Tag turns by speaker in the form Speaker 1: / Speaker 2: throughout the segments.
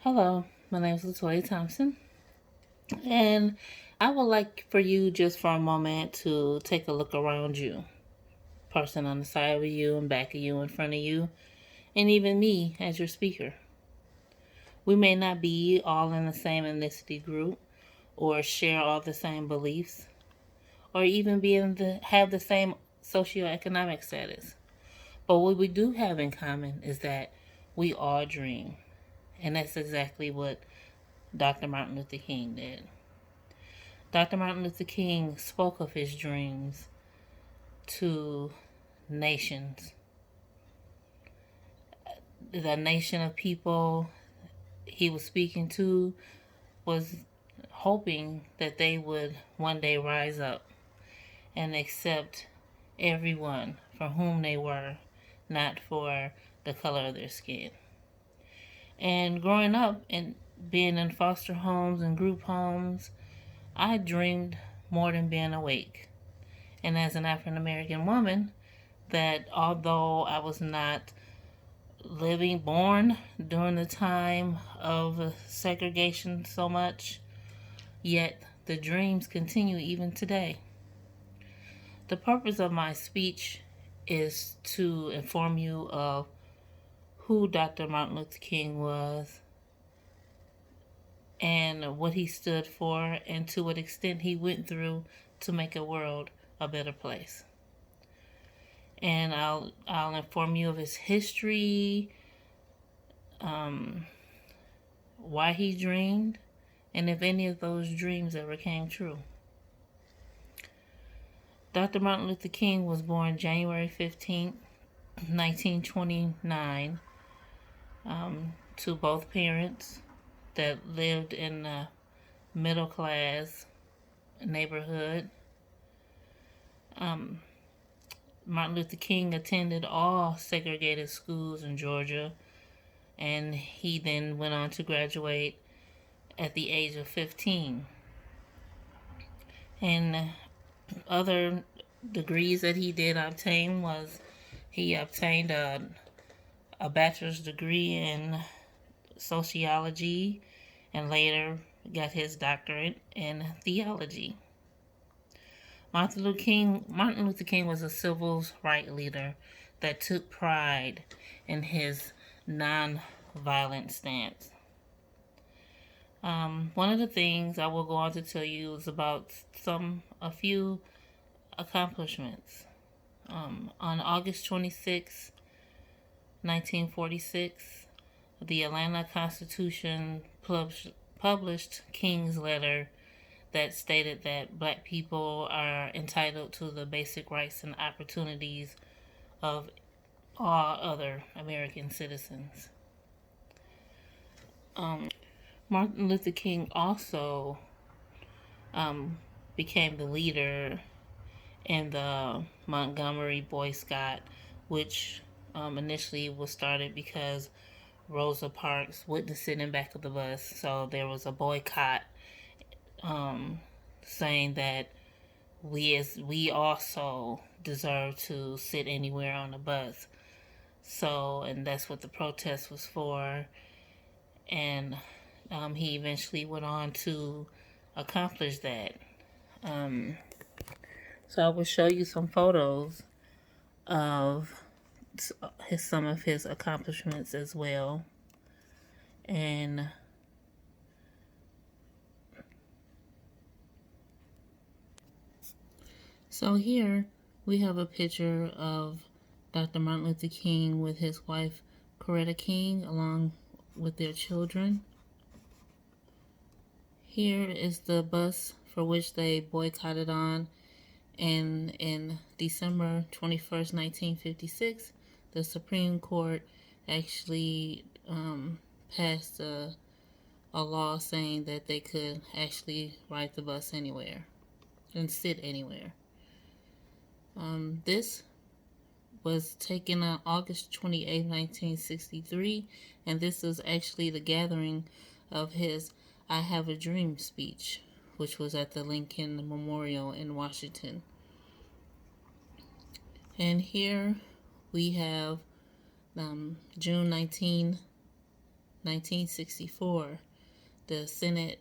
Speaker 1: Hello, my name is Latoya Thompson, and I would like for you just for a moment to take a look around you. Person on the side of you and back of you, in front of you, and even me as your speaker. We may not be all in the same ethnicity group or share all the same beliefs or even have the same socioeconomic status. But what we do have in common is that we all dream. And that's exactly what Dr. Martin Luther King did. Dr. Martin Luther King spoke of his dreams to nations. The nation of people he was speaking to was hoping that they would one day rise up and accept everyone for whom they were, not for the color of their skin. And growing up and being in foster homes and group homes, I dreamed more than being awake. And as an African American woman, that although I was not born during the time of segregation so much, yet the dreams continue even today. The purpose of my speech is to inform you of who Dr. Martin Luther King was and what he stood for, and to what extent he went through to make a world a better place. And I'll inform you of his history, why he dreamed, and if any of those dreams ever came true. Dr. Martin Luther King was born January 15th, 1929, to both parents that lived in a middle class neighborhood. Martin Luther King attended all segregated schools in Georgia, and he then went on to graduate at the age of 15. And other degrees that he did obtain was he obtained a bachelor's degree in sociology and later got his doctorate in theology. Martin Luther King was a civil rights leader that took pride in his non-violent stance. One of the things I will go on to tell you is about a few accomplishments. On August 26, 1946, the Atlanta Constitution published King's letter that stated that black people are entitled to the basic rights and opportunities of all other American citizens. Martin Luther King also became the leader in the Montgomery Boy Scout, which initially was started because Rosa Parks wouldn't sit in back of the bus, so there was a boycott saying that we also deserve to sit anywhere on the bus. So, and that's what the protest was for. And he eventually went on to accomplish that. So I will show you some photos of some of his accomplishments as well. And so here we have a picture of Dr. Martin Luther King with his wife Coretta King along with their children. Here is the bus for which they boycotted on, and in December 21st, 1956, the Supreme Court actually passed a law saying that they could actually ride the bus anywhere and sit anywhere. This was taken on August 28, 1963, and this is actually the gathering of his I Have a Dream speech, which was at the Lincoln Memorial in Washington. And here we have June 19, 1964, the Senate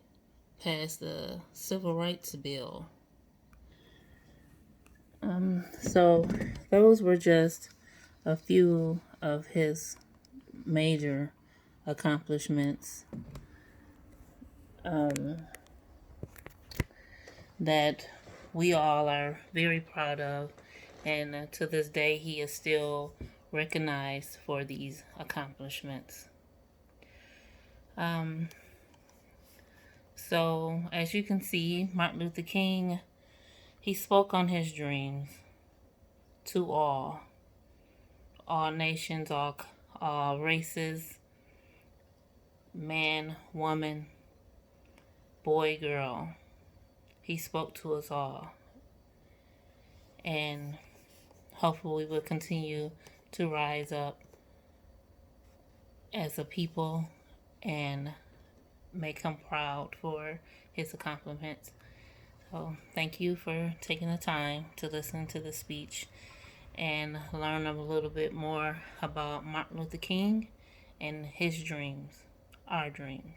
Speaker 1: passed the Civil Rights Bill. So those were just a few of his major accomplishments that we all are very proud of, and to this day he is still recognized for these accomplishments. So as you can see, Martin Luther King, he spoke on his dreams to all nations, all races, man, woman, boy, girl. He spoke to us all. And hopefully we will continue to rise up as a people and make him proud for his accomplishments. So thank you for taking the time to listen to the speech and learn a little bit more about Martin Luther King and his dreams, our dreams.